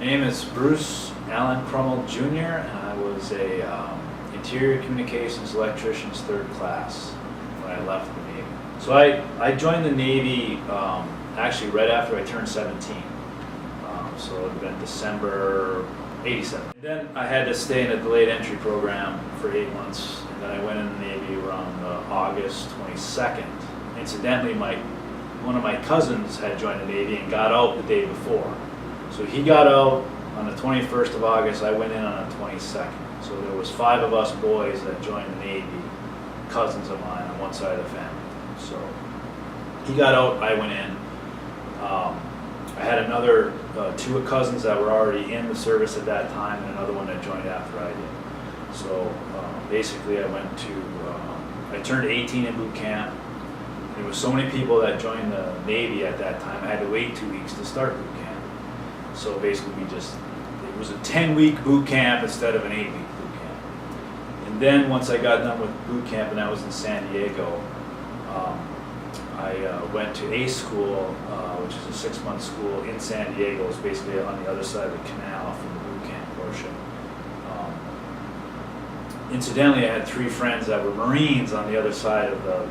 name is Bruce Allen Cromell Jr. and I was a interior communications electrician's third class when I left the Navy. So I joined the Navy actually right after I turned 17. So it would have been December '87. And then I had to stay in a delayed entry program for 8 months, and then I went in the Navy around August 22nd. Incidentally, one of my cousins had joined the Navy and got out the day before. So he got out on the 21st of August, I went in on the 22nd. So there was 5 of us boys that joined the Navy, cousins of mine on one side of the family. So he got out, I went in. I had another 2 cousins that were already in the service at that time, and another one that joined after I did. So basically I turned 18 in boot camp. There was so many people that joined the Navy at that time, I had to wait 2 weeks to start boot camp. So basically it was a 10-week boot camp instead of an 8-week boot camp. And then once I got done with boot camp, and that was in San Diego, I went to A school, which is a 6-month school in San Diego. It's basically on the other side of the canal from the boot camp portion. Incidentally, I had 3 friends that were Marines on the other side of the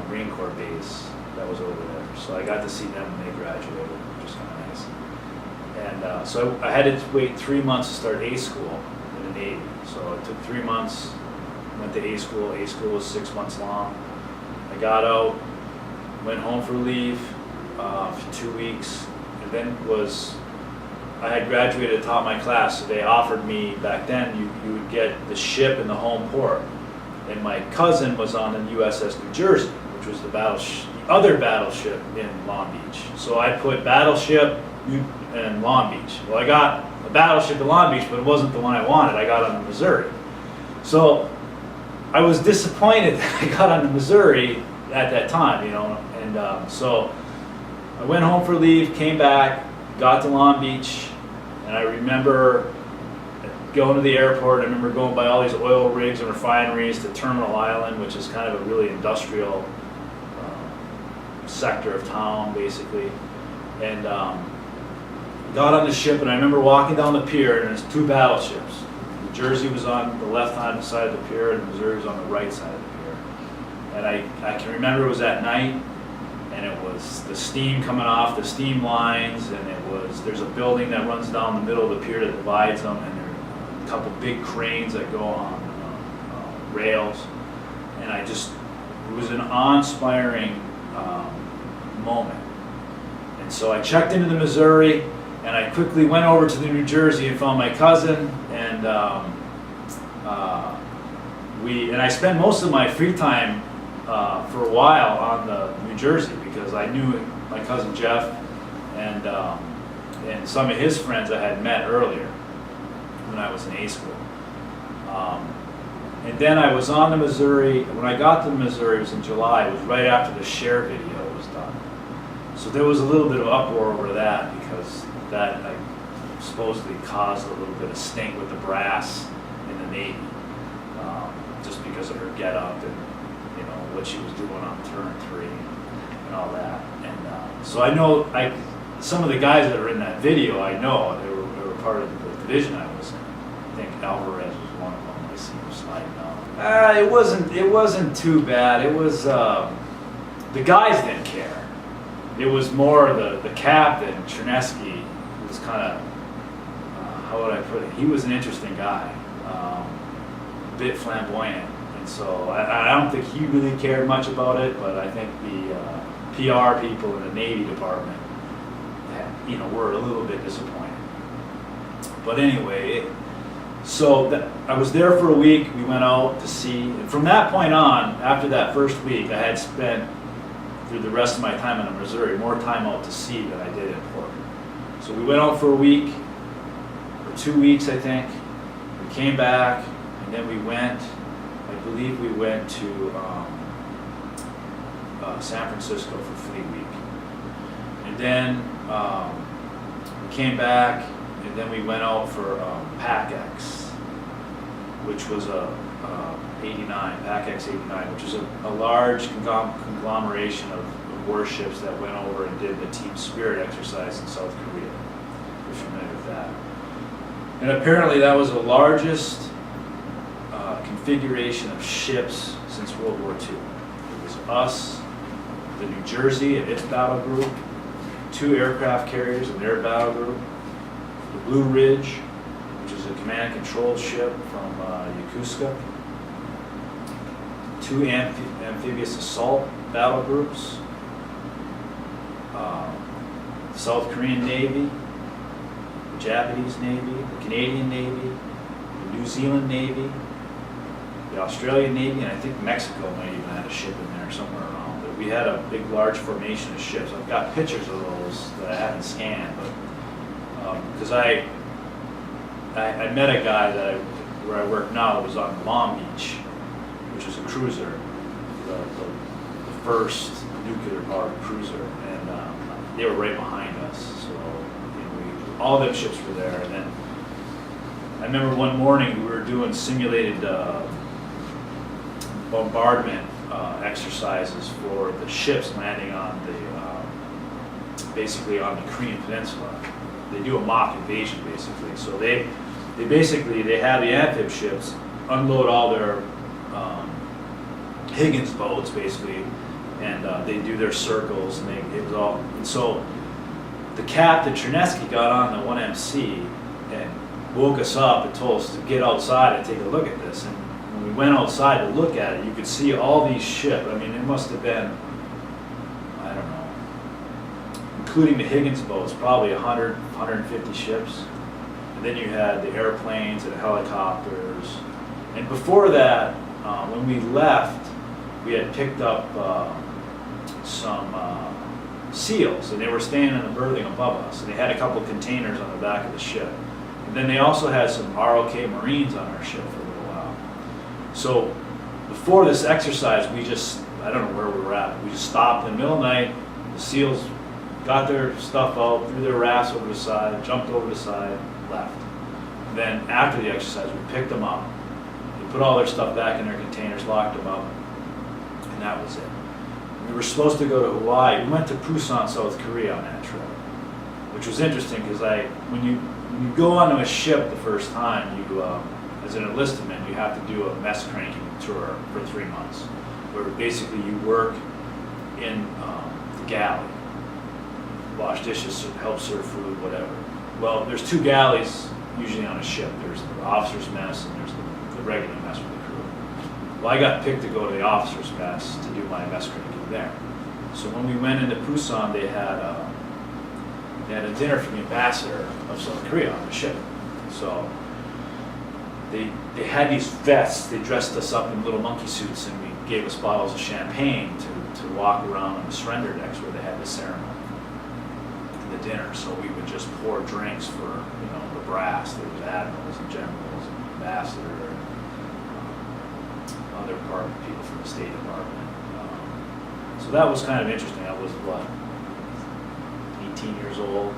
Marine Corps base that was over there. So I got to see them when they graduated, which was kind of nice. And so I had to wait 3 months to start A school in the Navy. So it took 3 months, went to A school. A school was 6 months long. I got out, went home for leave for 2 weeks, and then I had graduated at the top of my class, so they offered me, back then, you would get the ship in the home port. And my cousin was on the USS New Jersey, which was the other battleship in Long Beach. So I put battleship in Long Beach. Well, I got a battleship in Long Beach, but it wasn't the one I wanted. I got on the Missouri. So I was disappointed that I got on the Missouri at that time, and so I went home for leave, came back, got to Long Beach, and I remember going to the airport. I remember going by all these oil rigs and refineries to Terminal Island, which is kind of a really industrial sector of town, basically, and got on the ship, and I remember walking down the pier, and there's 2 battleships. New Jersey was on the left-hand side of the pier, and Missouri was on the right side of the pier. And I can remember it was at night, and it was the steam coming off the steam lines, and there's a building that runs down the middle of the pier that divides them, and there are a couple big cranes that go on rails, and it was an awe-inspiring moment. And so I checked into the Missouri, and I quickly went over to the New Jersey and found my cousin, and I spent most of my free time for a while on the New Jersey, because I knew my cousin Jeff and some of his friends I had met earlier when I was in A school. And then I was on the Missouri. When I got to the Missouri, it was in July. It was right after the Cher video was done. So there was a little bit of uproar over that, because that supposedly caused a little bit of stink with the brass in the Navy, just because of her get-up and what she was doing on turn 3 and all that. And so I know some of the guys that were in that video, I know they were part of the division I was in. I think Alvarez was one of them. I see him sliding out. It wasn't too bad. It was the guys didn't care. It was more the captain, Chernesky, who was kind of how would I put it? He was an interesting guy, a bit flamboyant. And so I don't think he really cared much about it, but I think the PR people in the Navy department, were a little bit disappointed. But anyway, I was there for a week. We went out to sea, and from that point on, after that first week, I had spent through the rest of my time in the Missouri more time out to sea than I did in port. So we went out for a week, or 2 weeks, I think. We came back, and then I believe we went to San Francisco for Fleet Week. And then we came back, and then we went out for PacEx, which was PacEx 89, which is a large conglomeration of warships that went over and did the Team Spirit exercise in South Korea. If you're familiar with that. And apparently that was the largest configuration of ships since World War II. It was us, the New Jersey and its battle group, 2 aircraft carriers and their battle group, the Blue Ridge, which is a command and control ship from Yokosuka, 2 amphibious assault battle groups, the South Korean Navy, the Japanese Navy, the Canadian Navy, the New Zealand Navy, the Australian Navy, and I think Mexico might even have a ship in there somewhere around. But we had a big, large formation of ships. I've got pictures of those that I haven't scanned, but because I met a guy where I work now that was on Long Beach, which was a cruiser, the first nuclear-powered cruiser, and they were right behind us. So all them ships were there. And then I remember one morning we were doing simulated bombardment exercises for the ships landing on basically on the Korean Peninsula. They do a mock invasion basically. So they have the amphib ships unload all their Higgins boats basically, and they do their circles, and and so the captain Chernesky got on the 1MC and woke us up and told us to get outside and take a look at this. And when we went outside to look at it, you could see all these ships. I mean, it must have been, I don't know, including the Higgins boats, probably 100, 150 ships. And then you had the airplanes and helicopters. And before that, when we left, we had picked up some SEALs, and they were standing in the berthing above us, and they had a couple of containers on the back of the ship. And then they also had some ROK Marines on our ship for a little while. So before this exercise, I don't know where we were at, we just stopped in the middle of the night, the SEALs got their stuff out, threw their rafts over the side, jumped over the side, left. And then after the exercise, we picked them up, we put all their stuff back in their containers, locked them up, and that was it. We were supposed to go to Hawaii. We went to Busan, South Korea on that trip, which was interesting because when you go onto a ship the first time, as an enlistment, you have to do a mess cranking tour for 3 months, where basically you work in the galley, wash dishes, help serve food, whatever. Well, there's 2 galleys usually on a ship. There's the officer's mess and there's the regular mess with the crew. Well, I got picked to go to the officer's mess to do my mess cranking there. So when we went into Busan, they had a dinner for the ambassador of South Korea on the ship. So they had these vests. They dressed us up in little monkey suits, and we gave us bottles of champagne to walk around on the surrender decks where they had the ceremony and the dinner. So we would just pour drinks for the brass. There was admirals and generals and ambassador and other people from the State Department. So that was kind of interesting. I was 18 years old,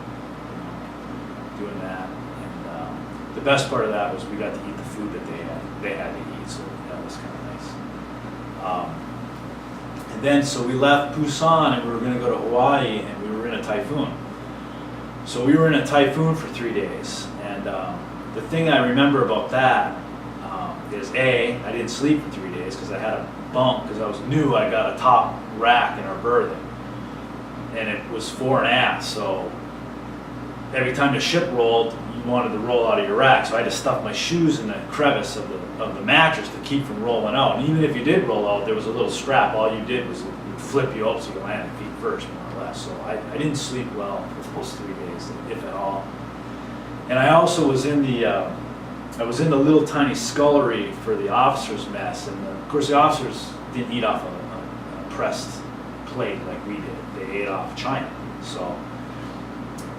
doing that. And the best part of that was we got to eat the food that they had to eat, so that was kind of nice. And then, so we left Busan and we were going to go to Hawaii, and we were in a typhoon. So we were in a typhoon for 3 days. And the thing I remember about that is I didn't sleep for 3 days because I had a bunk, because I was new. I got a top rack in our berthing, and it was fore and aft, so every time the ship rolled, you wanted to roll out of your rack, so I had to stuff my shoes in the crevice of the mattress to keep from rolling out. And even if you did roll out, there was a little strap. All you did was it would flip you up so you landed feet first, more or less. So I didn't sleep well for those 3 days, if at all. And I also was in the little tiny scullery for the officers' mess, and of course the officers didn't eat off a pressed plate like we did. They ate off china. So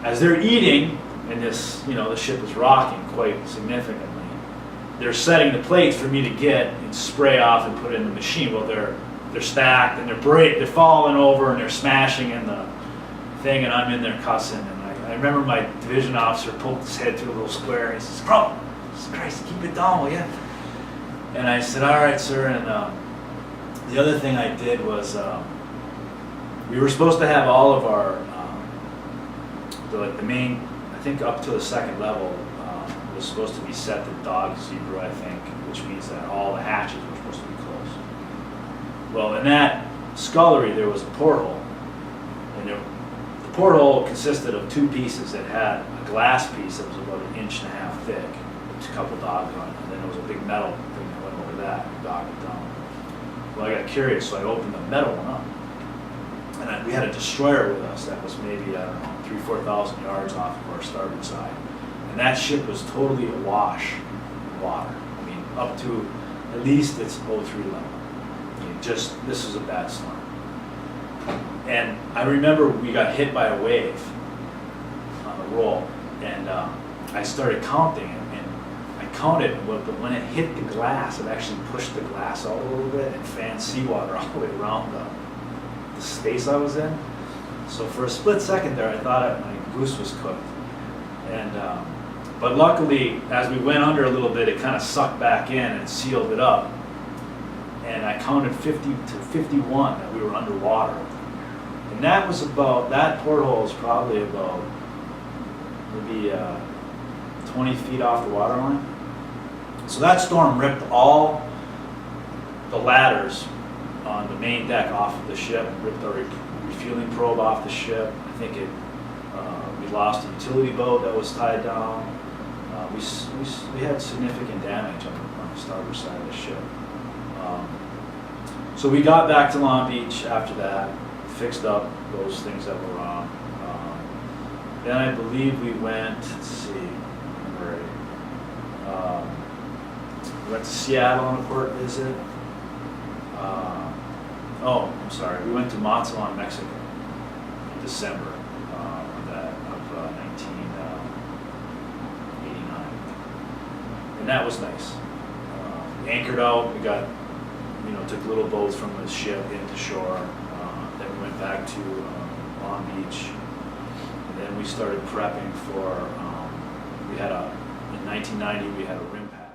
as they're eating, and this, the ship is rocking quite significantly, they're setting the plates for me to get and spray off and put in the machine. Well, they're stacked and they're falling over and they're smashing in the thing, and I'm in there cussing. And I remember my division officer poked his head through a little square and he says, "Bro, Christ, keep it down, will you?" And I said, "All right, sir." And the other thing I did was we were supposed to have all of our the main, I think up to the second level, was supposed to be set to dog zebra, I think, which means that all the hatches were supposed to be closed. Well, in that scullery, there was a porthole, and the porthole consisted of two pieces. It had a glass piece that was about 1.5 inches thick, with a couple dogs on it, and then there was a big metal thing that went over that, and dog it down. Well, I got curious, so I opened the metal one up, and we had a destroyer with us that was maybe, I don't know, 3,000-4,000 yards off of our starboard side. And that ship was totally awash in water. I mean, up to at least its O3 level. I mean, this was a bad storm. And I remember we got hit by a wave on the roll, and I started counting, and I counted, but when it hit the glass, it actually pushed the glass out a little bit and fanned seawater all the way around the space I was in. So for a split second there, I thought my goose was cooked. And but luckily, as we went under a little bit, it kind of sucked back in and sealed it up. And I counted 50 to 51 that we were underwater. And that porthole is probably about maybe 20 feet off the water line. So that storm ripped all the ladders on the main deck off of the ship, ripped our refueling probe off the ship. I think we lost a utility boat that was tied down. We had significant damage on the starboard side of the ship. So we got back to Long Beach after that, fixed up those things that were wrong. Then I believe we went, let's see, we went to Seattle on a port visit. I'm sorry, we went to Mazatlan, Mexico in December of 1989. And that was nice. We anchored out, we got, took little boats from the ship into shore. Then we went back to Long Beach. And then we started prepping for, in 1990, we had a rim pack.